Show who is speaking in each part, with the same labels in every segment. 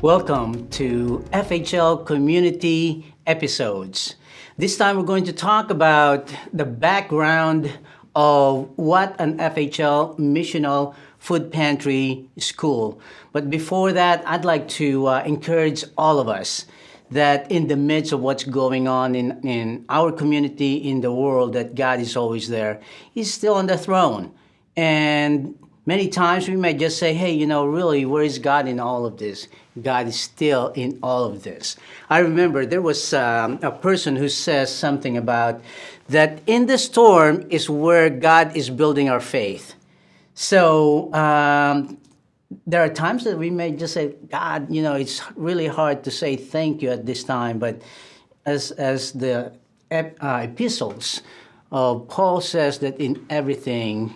Speaker 1: Welcome to FHL Community episodes. This time we're going to talk about the background of what an FHL Missional Food Pantry School. But before that, I'd like to encourage all of us that in the midst of what's going on in our community, in the world, that God is always there. He's still on the throne. And many times we might just say, hey, really, where is God in all of this? God is still in all of this. I remember there was a person who says something about that in the storm is where God is building our faith. So there are times that we may just say, God, it's really hard to say thank you at this time. But as the epistles of Paul says that in everything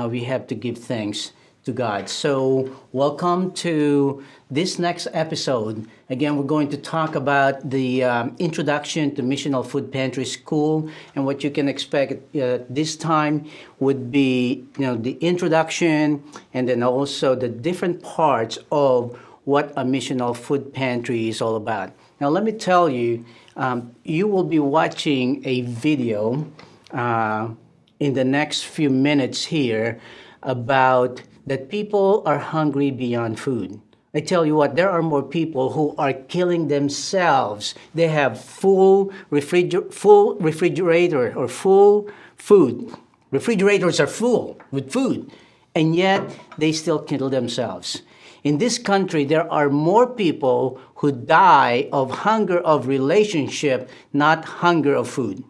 Speaker 1: we have to give thanks to God. So welcome to this next episode. Again, we're going to talk about the introduction to Missional Food Pantry School, and what you can expect this time would be, the introduction, and then also the different parts of what a Missional Food Pantry is all about. Now, let me tell you, you will be watching a video in the next few minutes here about that people are hungry beyond food. I tell you what, there are more people who are killing themselves. They have full refrigerator or full food. Refrigerators are full with food, and yet they still kill themselves. In this country, there are more people who die of hunger of relationship, not hunger of food.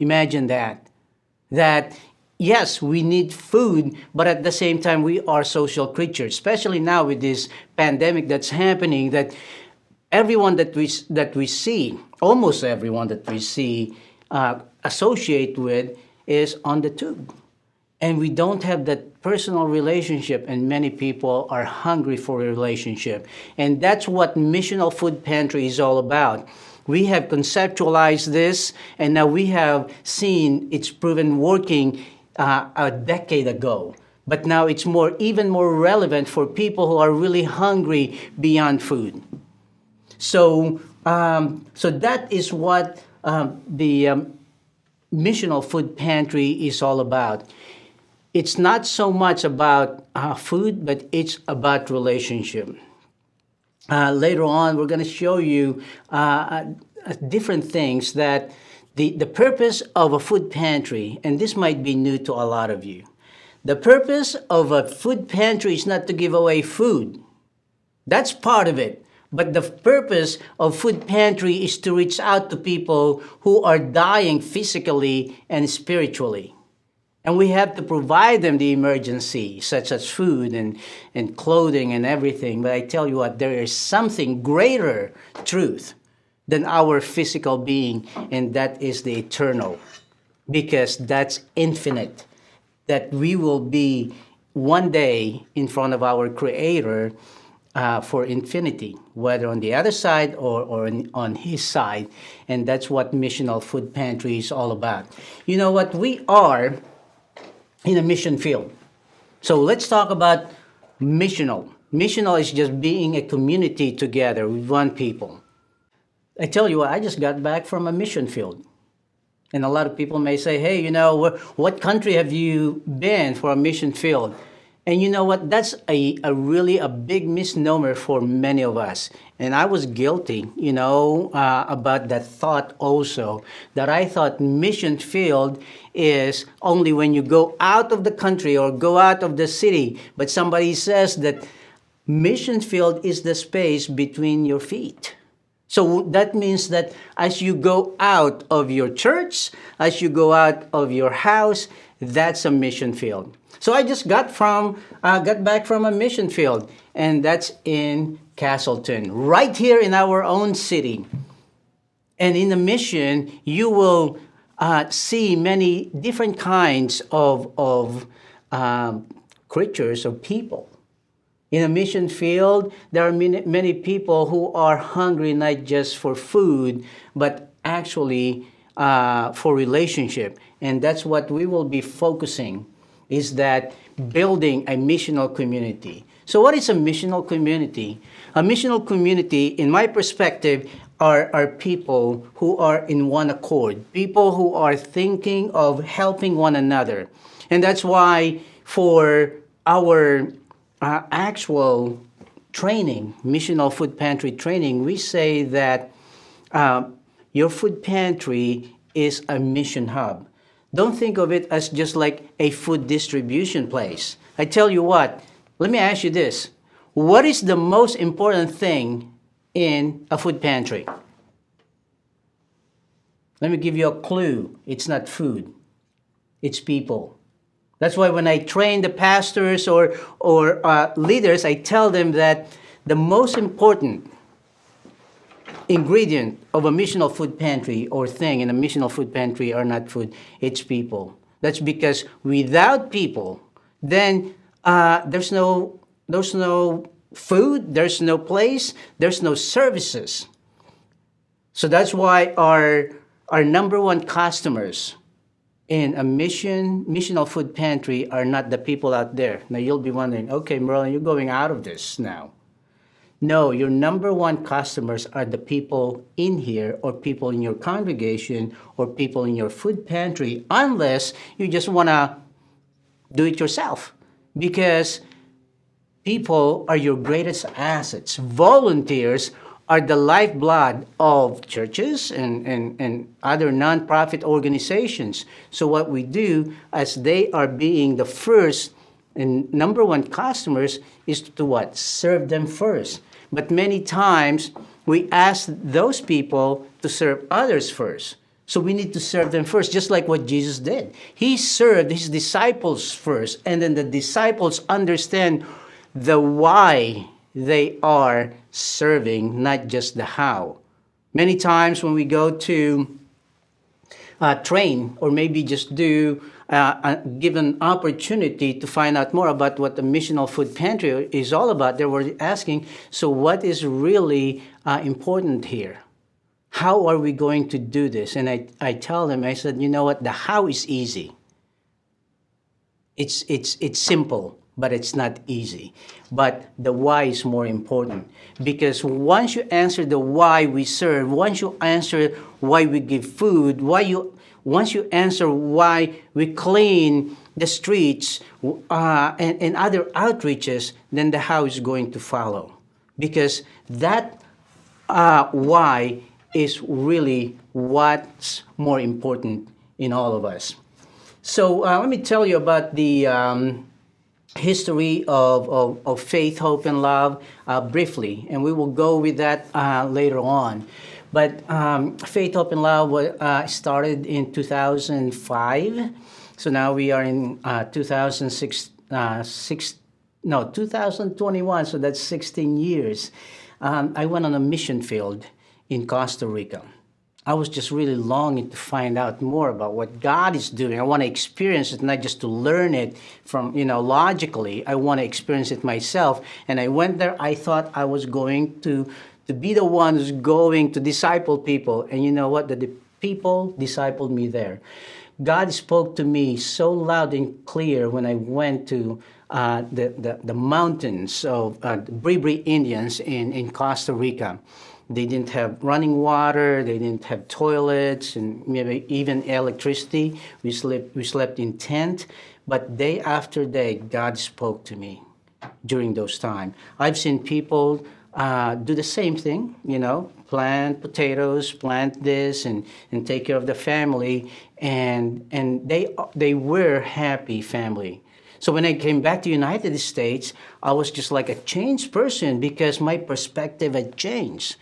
Speaker 1: Imagine that. Yes, we need food, but at the same time, we are social creatures, especially now with this pandemic that's happening, that everyone that we see, almost everyone that we see associate with is on the tube. And we don't have that personal relationship, and many people are hungry for a relationship. And that's what Missional Food Pantry is all about. We have conceptualized this, and now we have seen it's proven working a decade ago. But now it's even more relevant for people who are really hungry beyond food. So that is what the Missional Food Pantry is all about. It's not so much about food, but it's about relationship. Later on, we're going to show you different things that the purpose of a food pantry, and this might be new to a lot of you. The purpose of a food pantry is not to give away food. That's part of it. But the purpose of food pantry is to reach out to people who are dying physically and spiritually. And we have to provide them the emergency, such as food and clothing and everything. But I tell you what, there is something greater truth than our physical being, and that is the eternal, because that's infinite, that we will be one day in front of our Creator for infinity, whether on the other side or on His side. And that's what Missional Food Pantry is all about. You know what? We are in a mission field. So let's talk about missional. Missional is just being a community together with one people. I tell you what, I just got back from a mission field. And a lot of people may say, hey, what country have you been for a mission field? And you know what? That's a really a big misnomer for many of us. And I was guilty, about that thought also, that I thought mission field is only when you go out of the country or go out of the city. But somebody says that mission field is the space between your feet. So that means that as you go out of your church, as you go out of your house, that's a mission field. So I just got back from a mission field, and that's in Castleton, right here in our own city. And in the mission, you will see many different kinds of creatures or people. In a mission field, there are many people who are hungry not just for food, but actually for relationship. And that's what we will be focusing, is that building a missional community. So what is a missional community? A missional community, in my perspective, are people who are in one accord, people who are thinking of helping one another. And that's why for our actual training, missional food pantry training, we say that your food pantry is a mission hub. Don't think of it as just like a food distribution place. I tell you what, let me ask you this. What is the most important thing in a food pantry? Let me give you a clue. It's not food. It's people. That's why when I train the pastors or leaders, I tell them that the most important ingredient of a missional food pantry or thing in a missional food pantry are not food, it's people. That's because without people, then there's no food, there's no place, there's no services. So that's why our number one customers in a missional food pantry are not the people out there. Now you'll be wondering, okay, Merlin, you're going out of this now. No, your number one customers are the people in here or people in your congregation or people in your food pantry, unless you just want to do it yourself. Because people are your greatest assets. Volunteers are the lifeblood of churches and other nonprofit organizations. So what we do, as they are being the first and number one customers, is to what? Serve them first. But many times, we ask those people to serve others first. So we need to serve them first, just like what Jesus did. He served his disciples first, and then the disciples understand the why they are serving, not just the how. Many times when we go to train or maybe just do give an opportunity to find out more about what the missional food pantry is all about, they were asking, so what is really important here? How are we going to do this? And I tell them, I said, you know what, the how is easy. It's simple, but it's not easy. But the why is more important. Because once you answer the why we serve, once you answer why we give food, once you answer why we clean the streets and other outreaches, then the how is going to follow. Because that why is really what's more important in all of us. So let me tell you about the history of faith, hope, and love briefly, and we will go with that later on. But Faith, Hope, and Love started in 2005. So now we are in 2021, so that's 16 years. I went on a mission field in Costa Rica. I was just really longing to find out more about what God is doing. I want to experience it, not just to learn it from, logically. I want to experience it myself. And I went there. I thought I was going to be the one who's going to disciple people. And you know what? The people discipled me there. God spoke to me so loud and clear when I went to the mountains of the Bribri Indians in Costa Rica. They didn't have running water, they didn't have toilets, and maybe even electricity. We slept in tent, but day after day, God spoke to me during those times. I've seen people do the same thing, plant potatoes, plant this, and take care of the family, and they were happy family. So when I came back to the United States, I was just like a changed person because my perspective had changed.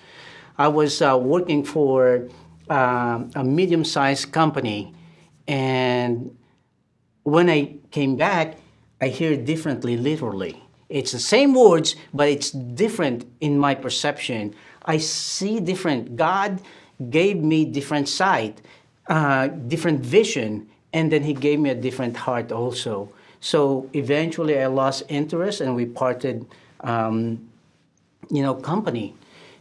Speaker 1: I was working for a medium-sized company, and when I came back, I hear it differently, literally. It's the same words, but it's different in my perception. I see different. God gave me different sight, different vision, and then He gave me a different heart also. So eventually I lost interest and we parted, company.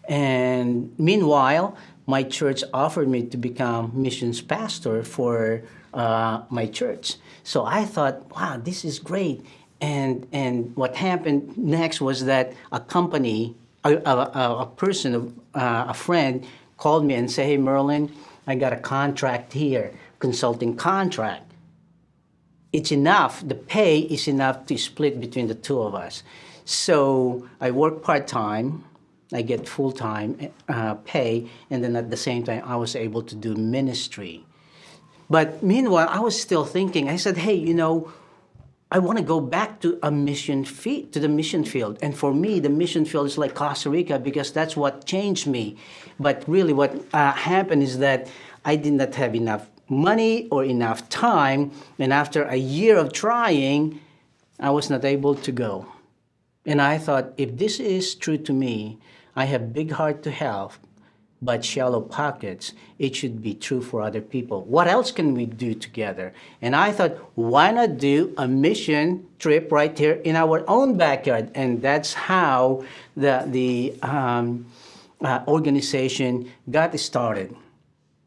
Speaker 1: And meanwhile, my church offered me to become missions pastor for my church. So I thought, wow, this is great. And what happened next was that a company, a person, a friend called me and said, "Hey, Merlin, I got a contract here, consulting contract. It's enough. The pay is enough to split between the two of us." So I work part-time. I get full-time pay, and then at the same time, I was able to do ministry. But meanwhile, I was still thinking. I said, "Hey, I want to go back to the mission field. And for me, the mission field is like Costa Rica because that's what changed me. But really, what happened is that I did not have enough money or enough time. And after a year of trying, I was not able to go. And I thought, if this is true to me, I have big heart to help, but shallow pockets. It should be true for other people. What else can we do together?" And I thought, why not do a mission trip right here in our own backyard? And that's how the organization got started.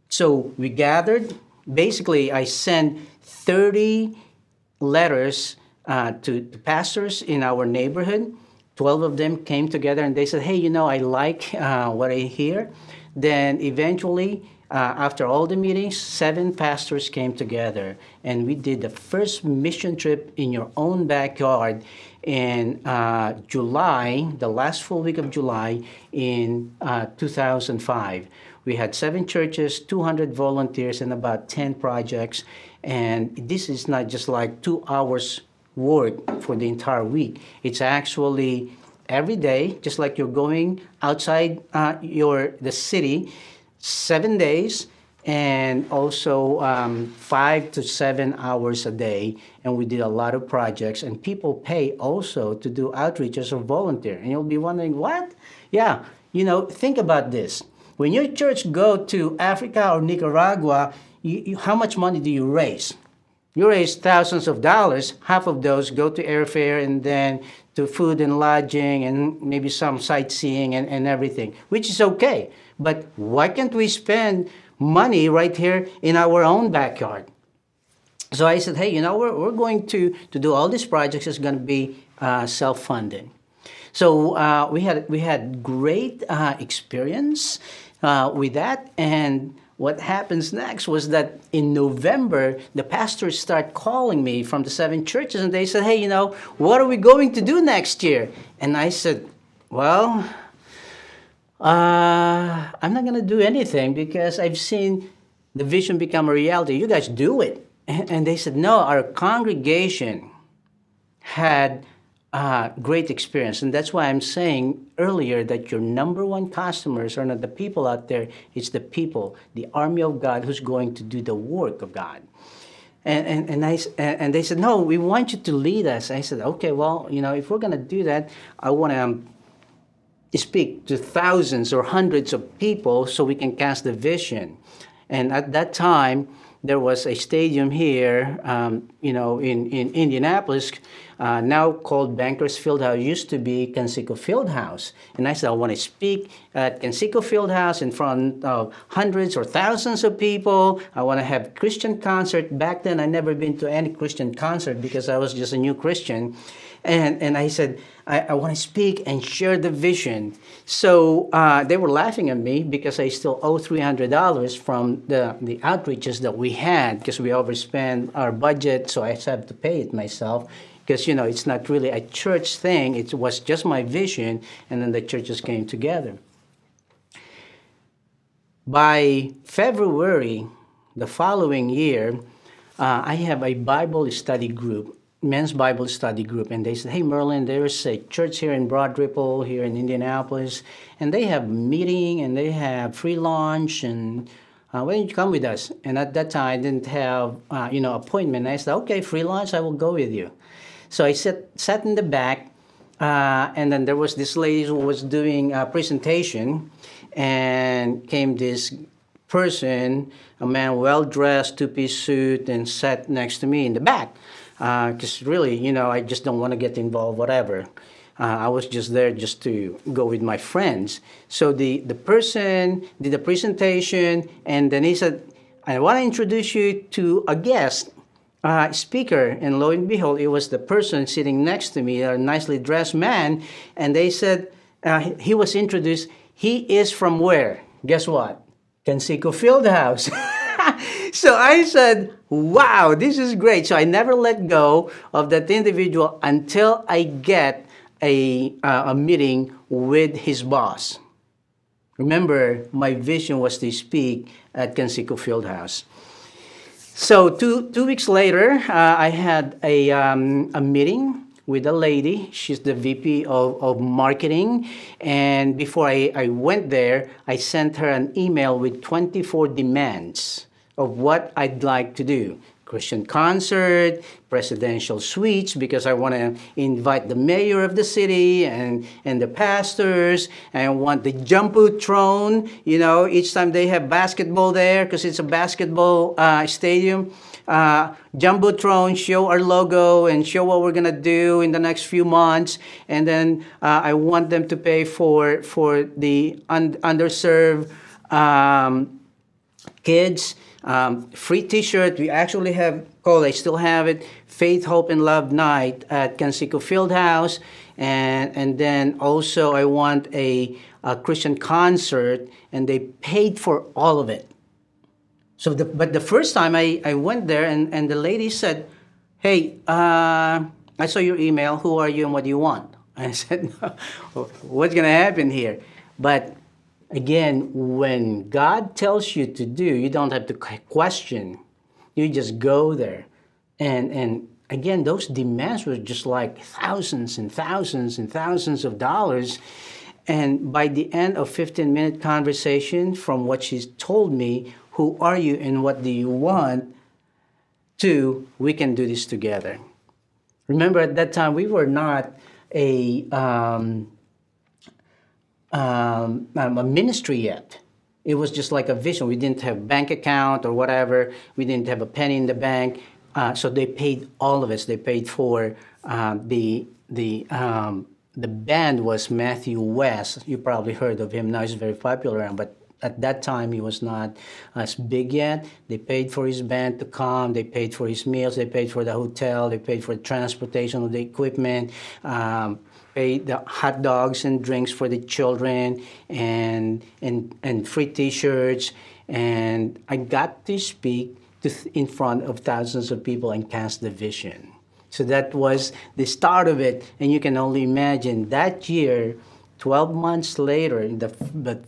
Speaker 1: So we gathered. Basically, I sent 30 letters to pastors in our neighborhood. 12 of them came together and they said, "Hey, I like what I hear." Then eventually, after all the meetings, 7 pastors came together, and we did the first mission trip in your own backyard in July, the last full week of July in 2005. We had 7 churches, 200 volunteers, and about 10 projects. And this is not just like 2 hours work for the entire week. It's actually every day, just like you're going outside the city, 7 days, and also 5 to 7 hours a day. And we did a lot of projects, and people pay also to do outreach as a volunteer. And you'll be wondering, what? Yeah, think about this. When your church go to Africa or Nicaragua, how much money do you raise? You raise thousands of dollars. Half of those go to airfare and then to food and lodging and maybe some sightseeing and everything, which is okay. But why can't we spend money right here in our own backyard? So I said, "Hey, we're going to do all these projects. It's going to be self-funded." So we had great experience with that. And what happens next was that in November, the pastors start calling me from the 7 churches, and they said, "Hey, what are we going to do next year?" And I said, "Well, I'm not going to do anything because I've seen the vision become a reality. You guys do it." And they said, "No, our congregation had great experience." And that's why I'm saying earlier that your number one customers are not the people out there, it's the people, the army of God who's going to do the work of God. And they said, "No, we want you to lead us." I said, "Okay, well, if we're going to do that, I want to speak to thousands or hundreds of people so we can cast the vision." And at that time, there was a stadium here, in Indianapolis, now called Bankers Fieldhouse. Used to be Canseco Fieldhouse. And I said, I want to speak at Canseco Fieldhouse in front of hundreds or thousands of people. I want to have Christian concert. Back then, I never been to any Christian concert because I was just a new Christian. And I said, I want to speak and share the vision. So they were laughing at me because I still owe $300 from the outreaches that we had because we overspent our budget, so I have to pay it myself because, it's not really a church thing. It was just my vision, and then the churches came together. By February the following year, I have a Bible study group, men's Bible study group, and they said, "Hey, Merlin, there's a church here in Broad Ripple, here in Indianapolis, and they have meeting and they have free lunch, and why don't you come with us?" And at that time, I didn't have, appointment. I said, "Okay, free lunch, I will go with you." So I sat in the back, and then there was this lady who was doing a presentation, and came this person, a man well-dressed, 2-piece suit, and sat next to me in the back. Because really, I just don't want to get involved, whatever. I was just there just to go with my friends. So the person did the presentation, and then he said, "I want to introduce you to a guest. speaker, and lo and behold, it was the person sitting next to me, a nicely dressed man, and they said, he was introduced, he is from where? Guess what? Canseco Fieldhouse. So I said, wow, this is great. So I never let go of that individual until I get a meeting with his boss. Remember, my vision was to speak at Canseco Fieldhouse. So two weeks later, I had a meeting with a lady. She's the VP of marketing. And before I went there, I sent her an email with 24 demands of what I'd like to do. Christian concert, presidential suites, because I want to invite the mayor of the city and the pastors. And I want the jumbotron, each time they have basketball there, because it's a basketball stadium. Jumbotron, show our logo and show what we're going to do in the next few months. And then I want them to pay for the underserved kids. Free T-shirt. We actually have called, I still have it, Faith, Hope, and Love Night at Canseco Fieldhouse. And then also I want a Christian concert, and they paid for all of it. So, but the first time I went there, and the lady said, hey, I saw your email. Who are you and what do you want? I said, no, what's going to happen here? But again, when God tells you to do, you don't have to question. You just go there. And again, those demands were just like thousands and thousands and thousands of dollars. And by the end of 15-minute conversation, from what she's told me, who are you and what do you want, to we can do this together. Remember, at that time, we were not a ministry yet. It was just like a vision. We didn't have bank account or whatever. We didn't have a penny in the bank. So they paid all of us. They paid for the band was Matthew West. You probably heard of him now. He's very popular, but at that time he was not as big yet. They paid for his band to come. They paid for his meals. They paid for the hotel. They paid for the transportation of the equipment. Paid the hot dogs and drinks for the children, and free T-shirts. And I got to speak in front of thousands of people and cast the vision. So that was the start of it. And you can only imagine that year, 12 months later, the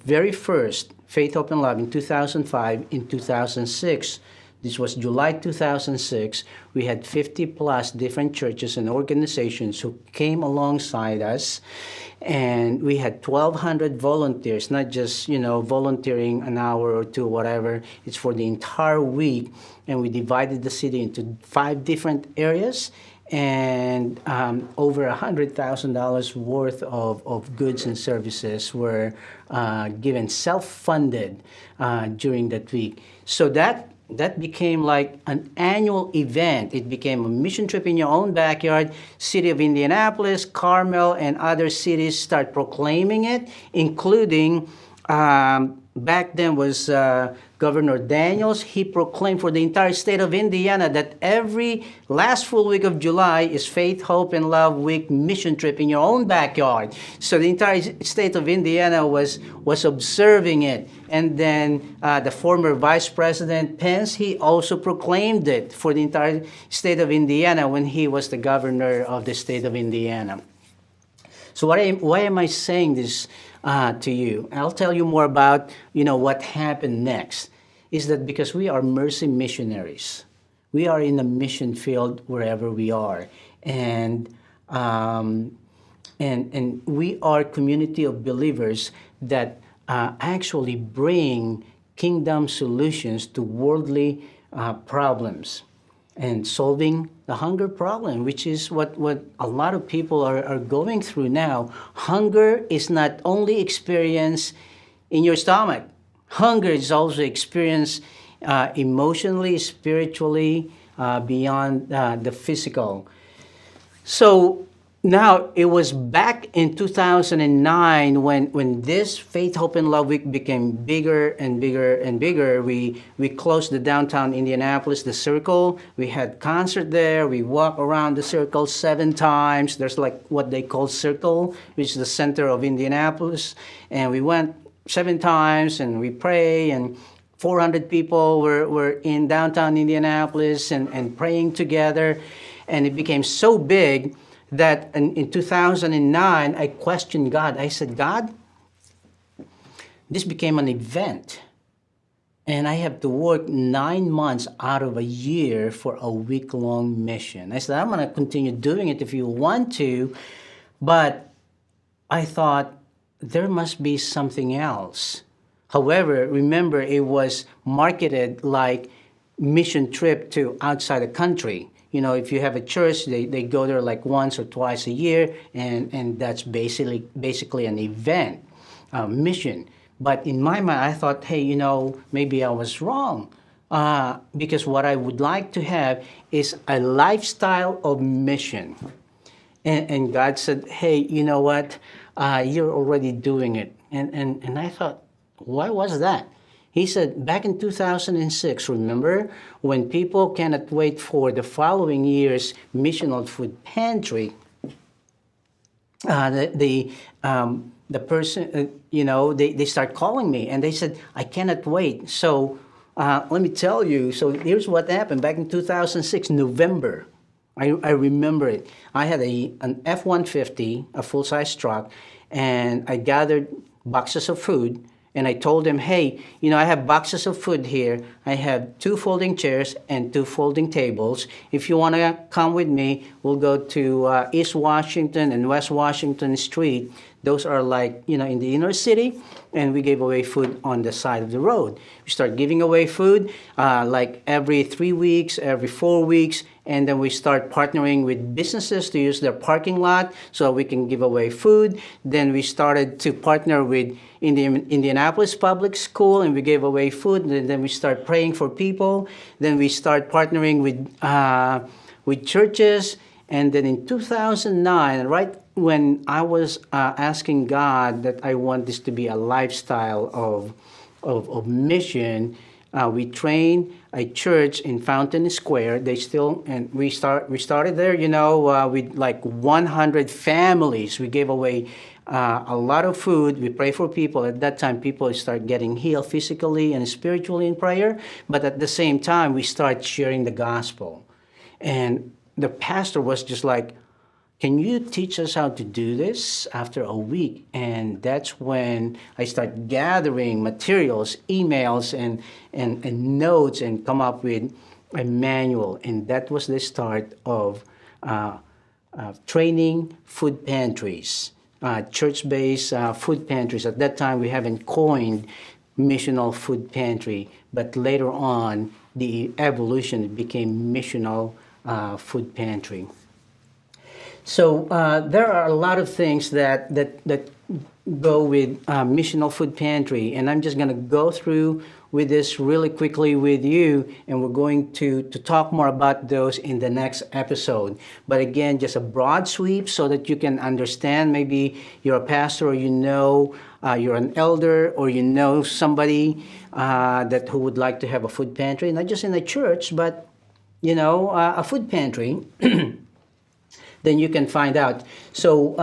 Speaker 1: very first Faith, Hope, and Love in 2005, in 2006, this was July 2006, we had 50 plus different churches and organizations who came alongside us. And we had 1,200 volunteers, not just, volunteering an hour or two, whatever. It's for the entire week. And we divided the city into 5 different areas. And over $100,000 worth of goods and services were given, self-funded during that week. So that became like an annual event. It became a mission trip in your own backyard. City of Indianapolis, Carmel, and other cities start proclaiming it, including back then was Governor Daniels. He proclaimed for the entire state of Indiana that every last full week of July is Faith, Hope, and Love Week mission trip in your own backyard. So the entire state of Indiana was observing it. And then the former Vice President Pence, he also proclaimed it for the entire state of Indiana when he was the governor of the state of Indiana. So why am I saying this to you? I'll tell you more about what happened next. Is that because we are mercy missionaries. We are in a mission field wherever we are, and we are a community of believers that actually bring kingdom solutions to worldly problems. And solving the hunger problem, which is what a lot of people are going through now. Hunger is not only experienced in your stomach. Hunger is also experienced emotionally, spiritually, beyond the physical. So Now, it was back in 2009 when this Faith, Hope, and Love Week became bigger and bigger and bigger. We closed the downtown Indianapolis, the Circle. We had concert there. We walked around the Circle 7 times. There's like what they call Circle, which is the center of Indianapolis. And we went 7 times and we pray, and 400 people were in downtown Indianapolis and praying together. And it became so big that in 2009, I questioned God. I said, God, this became an event, and I have to work 9 months out of a year for a week-long mission. I said, I'm going to continue doing it if you want to, but I thought there must be something else. However, remember, it was marketed like mission trip to outside the country. You know, if you have a church, they go there like once or twice a year, and that's basically an event, mission. But in my mind, I thought, hey, you know, maybe I was wrong, because what I would like to have is a lifestyle of mission. And God said, hey, you know what? You're already doing it. And I thought, why was that? He said, back in 2006, remember, when people cannot wait for the following year's Missional Food Pantry, the person, they start calling me, and they said, I cannot wait. So let me tell you, so here's what happened. Back in 2006, November, I remember it. I had an F-150, a full-size truck, and I gathered boxes of food. And I told them, hey, you know, I have boxes of food here. I have 2 folding chairs and 2 folding tables. If you want to come with me, we'll go to East Washington and West Washington Street. Those are like, you know, in the inner city. And we gave away food on the side of the road. We start giving away food like every 3 weeks, every 4 weeks. And then we start partnering with businesses to use their parking lot so we can give away food. Then we started to partner with Indianapolis Public School, and we gave away food. And then we start praying for people. Then we start partnering with churches. And then in 2009, right when I was asking God that I want this to be a lifestyle of mission, we trained a church in Fountain Square. We started there, you know, with like 100 families. We gave away a lot of food. We pray for people. At that time, people start getting healed physically and spiritually in prayer. But at the same time, we start sharing the gospel. And the pastor was just like, can you teach us how to do this after a week? And that's when I start gathering materials, emails, and notes, and come up with a manual. And that was the start of training food pantries, church-based food pantries. At that time, we haven't coined missional food pantry, but later on, the evolution became missional food pantry. So there are a lot of things that go with missional food pantry, and I'm just going to go through with this really quickly with you, and we're going to talk more about those in the next episode. But again, just a broad sweep so that you can understand. Maybe you're a pastor, or you know you're an elder, or you know somebody who would like to have a food pantry, not just in a church, but you know, a food pantry. Then you can find out. So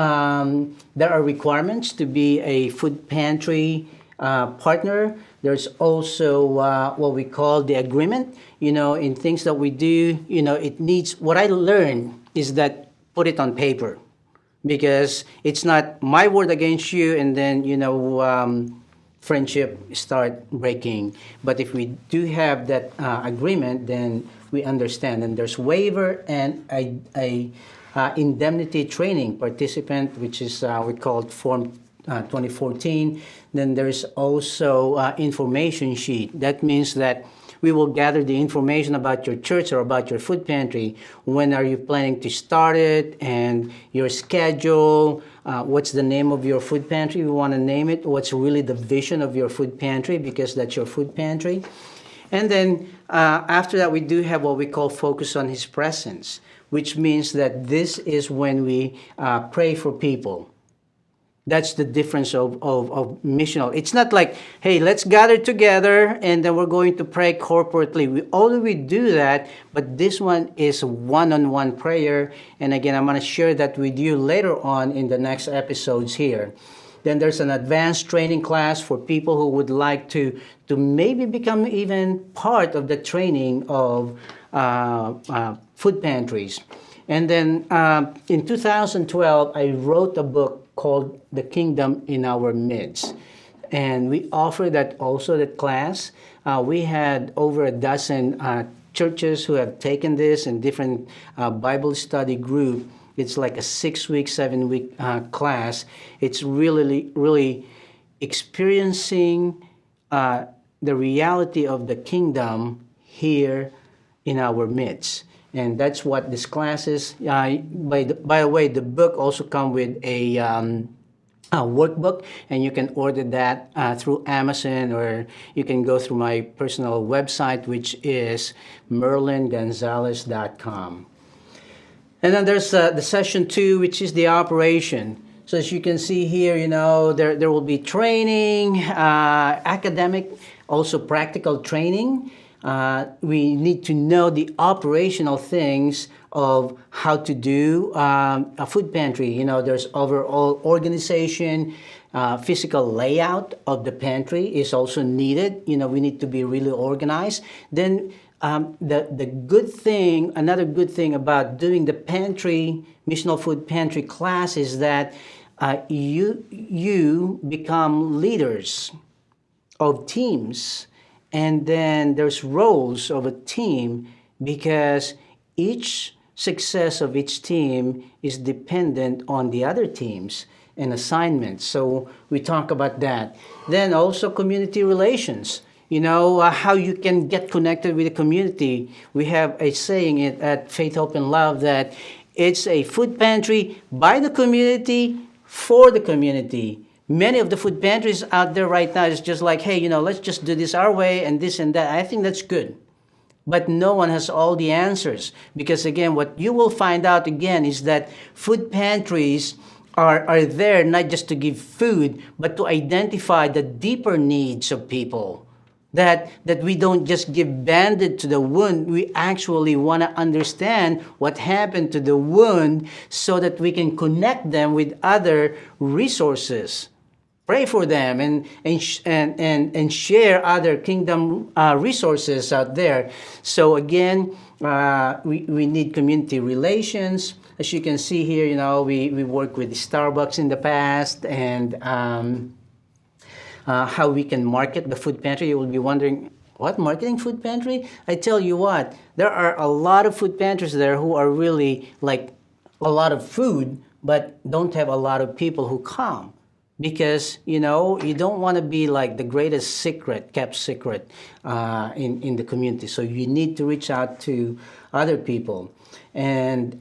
Speaker 1: there are requirements to be a food pantry partner. There's also what we call the agreement. You know, in things that we do, you know, it needs, what I learned is that put it on paper, because it's not my word against you, and then, you know, friendship start breaking. But if we do have that agreement, then we understand. And there's waiver and a indemnity training participant, which is we called Form 2014. Then there's also information sheet. That means that we will gather the information about your church or about your food pantry. When are you planning to start it, and your schedule? What's the name of your food pantry? We want to name it. What's really the vision of your food pantry, because that's your food pantry. And then after that, we do have what we call focus on His presence, which means that this is when we pray for people. That's the difference of missional. It's not like, hey, let's gather together and then we're going to pray corporately. We already do that, but this one is one-on-one prayer. And again, I'm going to share that with you later on in the next episodes here. Then there's an advanced training class for people who would like to maybe become even part of the training of food pantries. And then in 2012, I wrote a book called The Kingdom in Our Midst. And we offer that also, that class. We had over a dozen churches who have taken this in different Bible study group. It's like a 6-week, 7-week class. It's really experiencing the reality of the kingdom here in our midst. And that's what this class is. By the way, the book also comes with a workbook, and you can order that through Amazon, or you can go through my personal website, which is merlingonzalez.com. And then there's the session 2, which is the operation. So as you can see here, there will be training, academic, also practical training. We need to know the operational things of how to do a food pantry. There's overall organization, physical layout of the pantry is also needed. We need to be really organized. Then the good thing, another good thing about doing the pantry, missional food pantry class is that you become leaders of teams. And then there's roles of a team, because each success of each team is dependent on the other teams and assignments. So we talk about that. Then also community relations. How you can get connected with the community. We have a saying at Faith, Hope, and Love that it's a food pantry by the community for the community. Many of the food pantries out there right now is just like, hey, let's just do this our way and this and that. I think that's good. But no one has all the answers. Because again, what you will find out again is that food pantries are there not just to give food, but to identify the deeper needs of people. That we don't just give bandage to the wound. We actually want to understand what happened to the wound so that we can connect them with other resources. Pray for them and share other kingdom resources out there. So again, we need community relations. As you can see here, we work with Starbucks in the past, and how we can market the food pantry. You will be wondering, what, marketing food pantry? I tell you what, there are a lot of food pantries there who are really like a lot of food, but don't have a lot of people who come. Because, you don't want to be like the greatest kept secret in the community. So you need to reach out to other people. And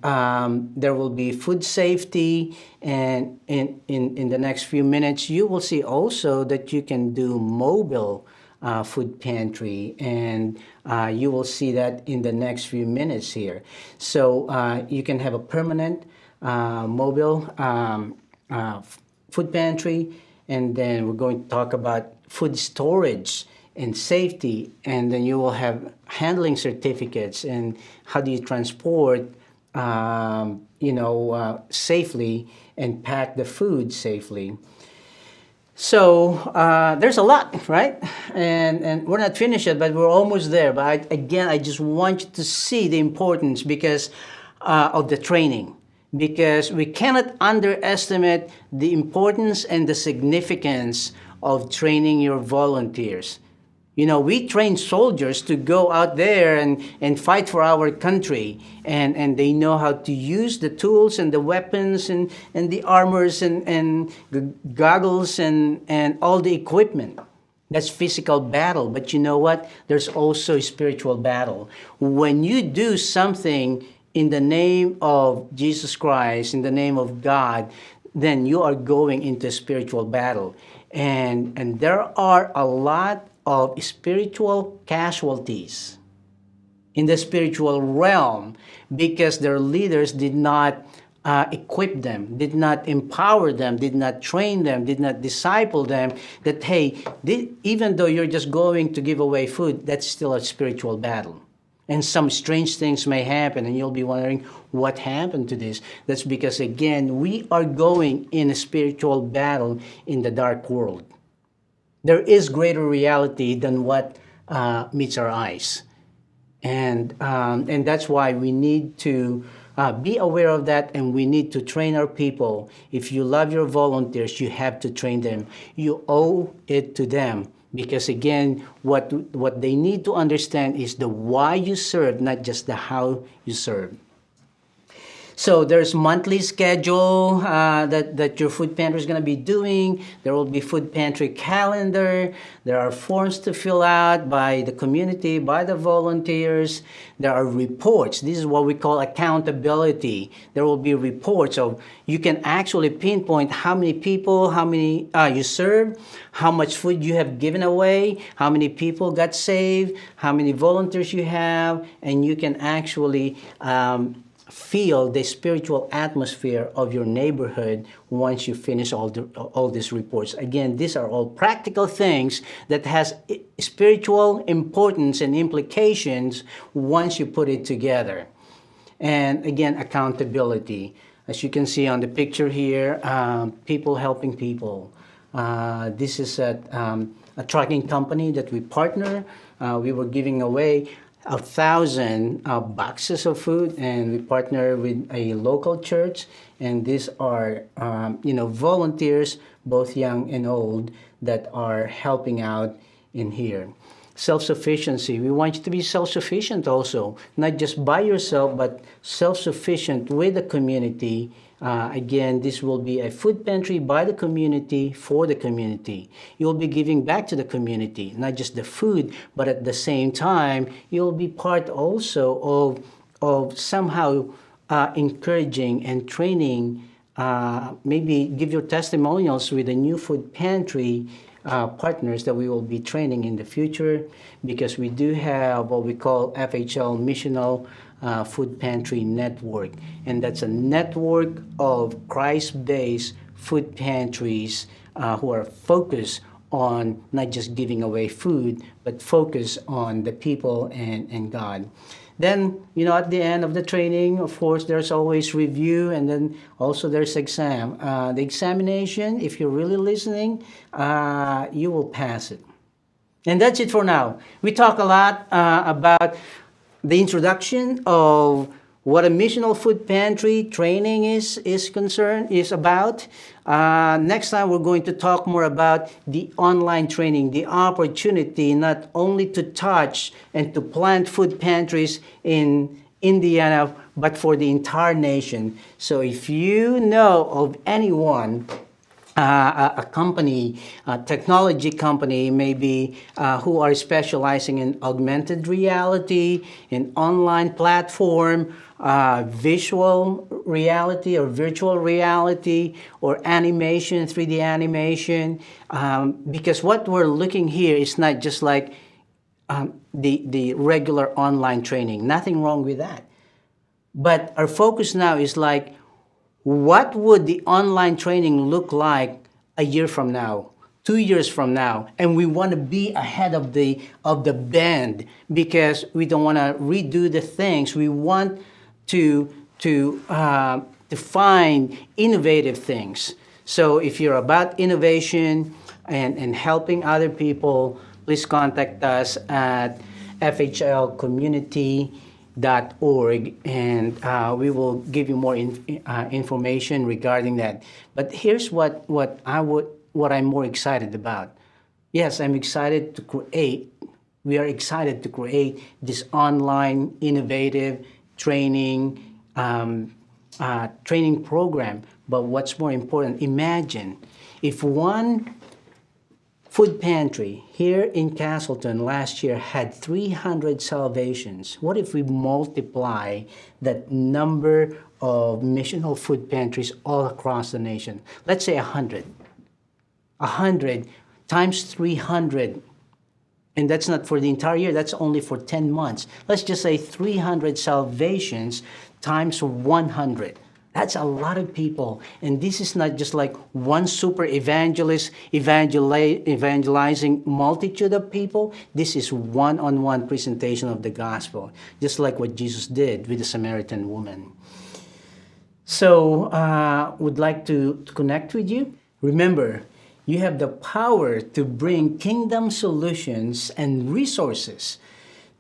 Speaker 1: there will be food safety. And in the next few minutes, you will see also that you can do mobile food pantry. And you will see that in the next few minutes here. So you can have a permanent mobile food pantry, and then we're going to talk about food storage and safety, and then you will have handling certificates and how do you transport safely and pack the food safely. So there's a lot, right? And we're not finished yet, but we're almost there. But I just want you to see the importance because of the training. Because we cannot underestimate the importance and the significance of training your volunteers. We train soldiers to go out there and fight for our country. And they know how to use the tools and the weapons and the armors and goggles and all the equipment. That's physical battle. But you know what? There's also spiritual battle. When you do something in the name of Jesus Christ, in the name of God, then you are going into spiritual battle. And there are a lot of spiritual casualties in the spiritual realm because their leaders did not equip them, did not empower them, did not train them, did not disciple them, that, hey, even though you're just going to give away food, that's still a spiritual battle. And some strange things may happen, and you'll be wondering, what happened to this? That's because, again, we are going in a spiritual battle in the dark world. There is greater reality than what meets our eyes. And that's why we need to be aware of that, and we need to train our people. If you love your volunteers, you have to train them. You owe it to them. Because again, what they need to understand is the why you serve, not just the how you serve. So there's monthly schedule that your food pantry is going to be doing. There will be food pantry calendar. There are forms to fill out by the community, by the volunteers. There are reports. This is what we call accountability. There will be reports of, you can actually pinpoint how many people, how many you serve, how much food you have given away, how many people got saved, how many volunteers you have, and you can actually feel the spiritual atmosphere of your neighborhood once you finish all these reports. Again, these are all practical things that has spiritual importance and implications once you put it together. And again, accountability. As you can see on the picture here, people helping people. This is a trucking company that we partner. We were giving away 1,000 boxes of food, and we partner with a local church, and these are volunteers, both young and old, that are helping out in here. Self-sufficiency. We want you to be self-sufficient also, not just by yourself, but self-sufficient with the community. Again, this will be a food pantry by the community, for the community. You'll be giving back to the community, not just the food, but at the same time, you'll be part also of somehow encouraging and training, maybe give your testimonials with the new food pantry partners that we will be training in the future, because we do have what we call FHL Missional Food Pantry Network, and that's a network of Christ-based food pantries who are focused on not just giving away food, but focus on the people and God. Then, at the end of the training, of course, there's always review, and then also there's exam. The examination, if you're really listening, you will pass it. And that's it for now. We talk a lot about the introduction of what a missional food pantry training is about. Next time, we're going to talk more about the online training, the opportunity not only to touch and to plant food pantries in Indiana, but for the entire nation. So if you know of anyone, a company, a technology company maybe, who are specializing in augmented reality, in online platform, visual reality or virtual reality, or animation, 3D animation, because what we're looking here is not just like the regular online training. Nothing wrong with that. But our focus now is like, what would the online training look like a year from now, 2 years from now? And we want to be ahead of the band, because we don't want to redo the things. We want to find innovative things. So if you're about innovation and helping other people, please contact us at FHL Community. .org, and we will give you more information regarding that. But here's what I'm more excited about. Yes, I'm excited to create. We are excited to create this online innovative training program. But what's more important? Imagine if one food pantry here in Castleton last year had 300 salvations. What if we multiply that number of missional food pantries all across the nation? Let's say 100. 100 times 300. And that's not for the entire year, that's only for 10 months. Let's just say 300 salvations times 100. That's a lot of people. And this is not just like one super evangelist evangelizing multitude of people. This is one-on-one presentation of the gospel, just like what Jesus did with the Samaritan woman. So, would like to connect with you. Remember, you have the power to bring kingdom solutions and resources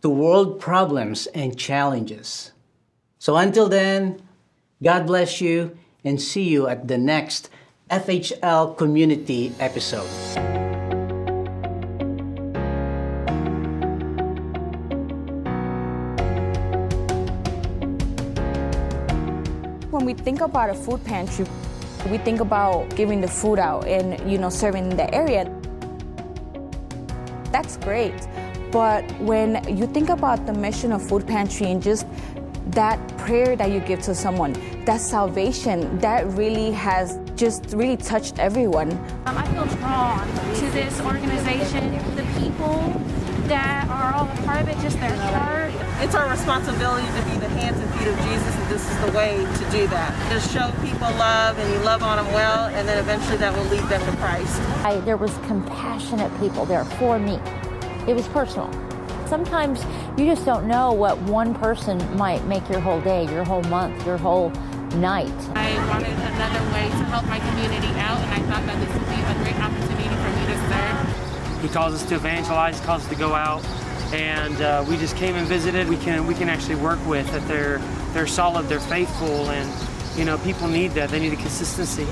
Speaker 1: to world problems and challenges. So until then, God bless you and see you at the next FHL Community episode.
Speaker 2: When we think about a food pantry, we think about giving the food out and, serving in the area. That's great. But when you think about the mission of food pantry and just that prayer that you give to someone, that salvation, that really has just really touched everyone.
Speaker 3: I feel drawn to this organization, the people that are all a part of it, just their heart.
Speaker 4: It's our responsibility to be the hands and feet of Jesus, and this is the way to do that. Just show people love, and you love on them well, and then eventually that will lead them to Christ.
Speaker 5: There was compassionate people there for me. It was personal. Sometimes you just don't know what one person might make your whole day, your whole month, your whole night.
Speaker 6: I wanted another way to help my community out, and I thought that this would be a great opportunity for me to serve.
Speaker 7: He calls us to evangelize, calls us to go out, and we just came and visited. We can actually work with that. They're solid, they're faithful, and people need that. They need a consistency.